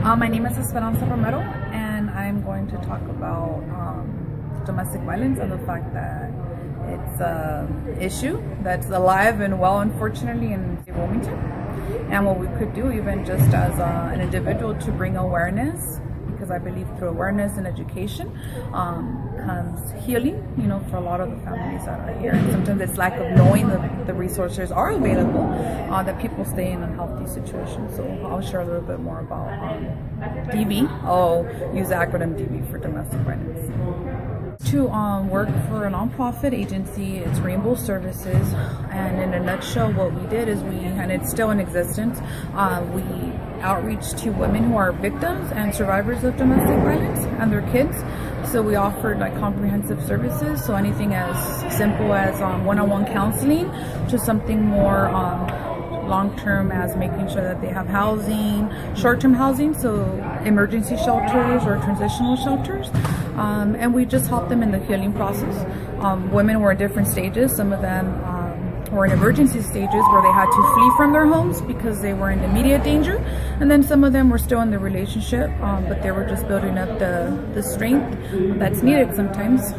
My name is Esperanza Romero, and I'm going to talk about domestic violence and the fact that it's an issue that's alive and well, unfortunately, in Wilmington. And what we could do, even just as an individual, to bring awareness, because I believe through awareness and education comes healing, for a lot of the families that are here. And sometimes it's lack of knowing that the resources are available, that people stay in unhealthy situations. So I'll share a little bit more about DV. I'll use the acronym DV for domestic violence. To work for a nonprofit agency, it's Rainbow Services, and in a nutshell what we did is and it's still in existence, we outreach to women who are victims and survivors of domestic violence and their kids. So we offered comprehensive services, so anything as simple as one-on-one counseling to something more long-term, as making sure that they have housing, short-term housing, so emergency shelters or transitional shelters, and we just help them in the healing process. Women were in different stages. Some of them were in emergency stages where they had to flee from their homes because they were in immediate danger, and then some of them were still in the relationship, but they were just building up the strength that's needed sometimes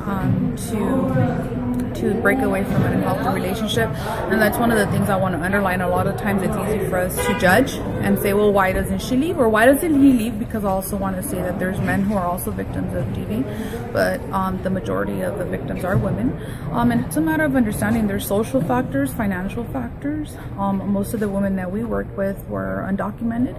to break away from an unhealthy relationship. And that's one of the things I want to underline. A lot of times it's easy for us to judge and say, well, why doesn't she leave, or why doesn't he leave? Because I also want to say that there's men who are also victims of DV, but the majority of the victims are women, and it's a matter of understanding there's social factors, financial factors. Most of the women that we worked with were undocumented,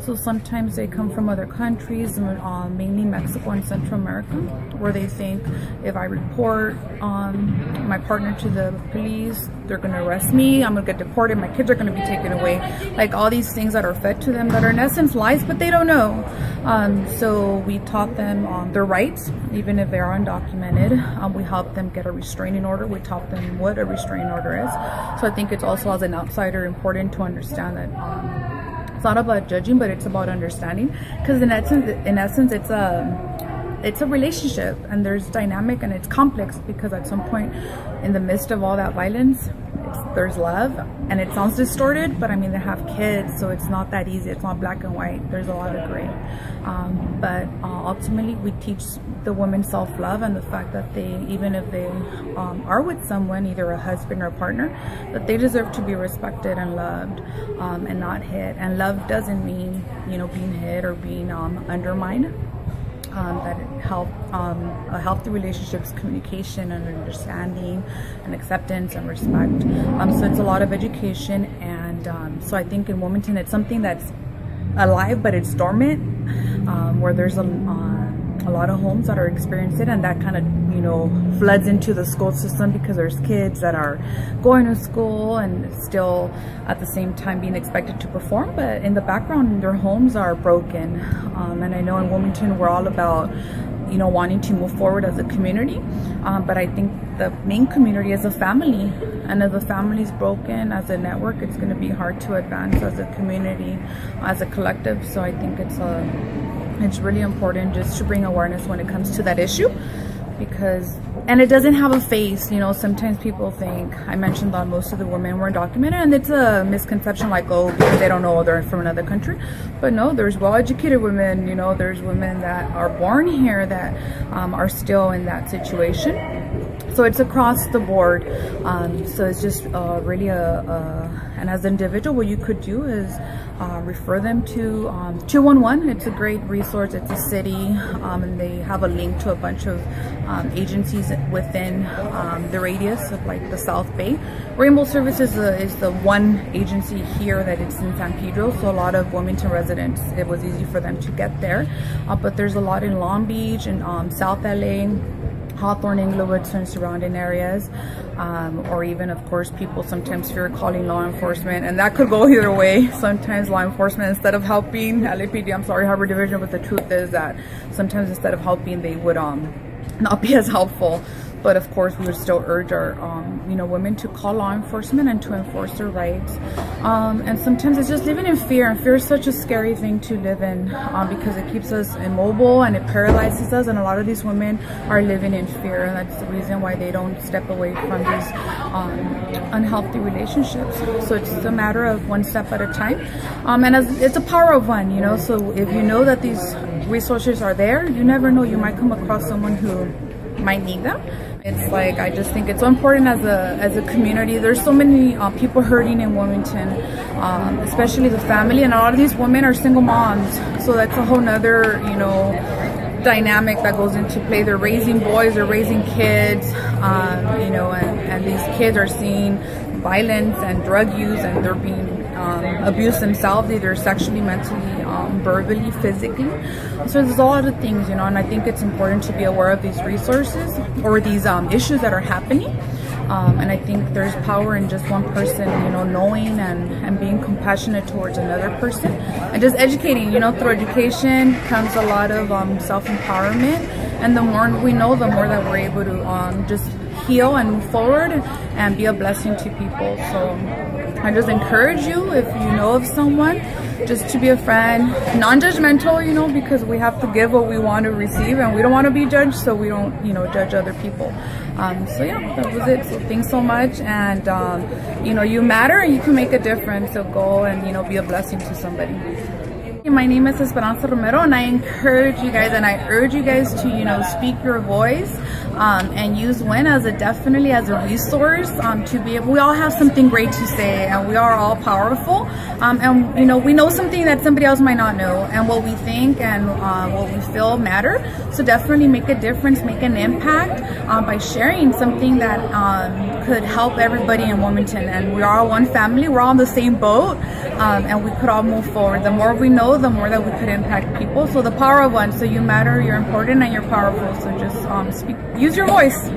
so sometimes they come from other countries, mainly Mexico and Central America, where they think if I report my partner to the police, they're going to arrest me, I'm going to get deported, my kids are going to be taken away, like all these things that are fed to them that are in essence lies, but they don't know. So we taught them their rights, even if they are undocumented. We helped them get a restraining order. We taught them what a restraining order is. So I think it's also, as an outsider, important to understand that it's not about judging, but it's about understanding, because in essence it's a relationship, and there's dynamic and it's complex, because at some point in the midst of all that violence, there's love, and it sounds distorted, but I mean, they have kids, so it's not that easy. It's not black and white. There's a lot of gray, but ultimately we teach the women self-love, and the fact that they, even if they are with someone, either a husband or a partner, that they deserve to be respected and loved, and not hit. And love doesn't mean being hit or being undermined. That it a healthy relationships, communication and understanding and acceptance and respect. So it's a lot of education, and so I think in Wilmington it's something that's alive, but it's dormant, where there's a lot of homes that are experiencing it, and that kind of floods into the school system, because there's kids that are going to school and still at the same time being expected to perform, but in the background their homes are broken. And I know in Wilmington we're all about wanting to move forward as a community, but I think the main community is a family, and if the family is broken as a network, it's going to be hard to advance as a community, as a collective. So I think it's really important just to bring awareness when it comes to that issue, and it doesn't have a face. Sometimes people think, I mentioned that most of the women were undocumented, and it's a misconception, like, oh, because they don't know they're from another country. But no, there's well-educated women, there's women that are born here that are still in that situation. So it's across the board. So it's just really and as an individual, what you could do is refer them to 211. It's a great resource. It's a city, and they have a link to a bunch of agencies within the radius of the South Bay. Rainbow Services is the one agency here that it's in San Pedro, so a lot of Wilmington residents, it was easy for them to get there. But there's a lot in Long Beach and South LA, Hawthorne, Inglewood, and surrounding areas, or even, of course, people sometimes fear calling law enforcement, and that could go either way. Sometimes law enforcement, instead of helping, LAPD, I'm sorry, Harbor Division, but the truth is that sometimes instead of helping, they would not be as helpful. But of course, we would still urge our, women to call law enforcement and to enforce their rights. And sometimes it's just living in fear, and fear is such a scary thing to live in because it keeps us immobile and it paralyzes us. And a lot of these women are living in fear, and that's the reason why they don't step away from these unhealthy relationships. So it's just a matter of one step at a time. And it's a power of one, so if you know that these resources are there, you never know, you might come across someone who might need them. It's like, I just think it's so important as a community. There's so many people hurting in Wilmington, especially the family, and a lot of these women are single moms, so that's a whole nother dynamic that goes into play. They're raising boys, they're raising kids, and these kids are seeing violence and drug use, and they're being abused themselves, either sexually, mentally, verbally, physically. So there's a lot of things, and I think it's important to be aware of these resources or these issues that are happening. And I think there's power in just one person, knowing and being compassionate towards another person, and just educating. Through education comes a lot of self-empowerment, and the more we know, the more that we're able to just heal and move forward and be a blessing to people. So I just encourage you, if you know of someone, just to be a friend, non-judgmental, because we have to give what we want to receive, and we don't want to be judged, so we don't, judge other people. So yeah, that was it. So thanks so much, and you matter and you can make a difference. So go and be a blessing to somebody. My name is Esperanza Romero, and I encourage you guys and I urge you guys to speak your voice and use WINN definitely as a resource to be able. We all have something great to say, and we are all powerful, and we know something that somebody else might not know, and what we think and what we feel matter. So definitely make a difference, make an impact by sharing something that could help everybody in Wilmington. And we are all one family, we're all in the same boat, and we could all move forward. The more we know, the more that we could impact people. So the power of one. So you matter, you're important, and you're powerful. So just speak, use your voice.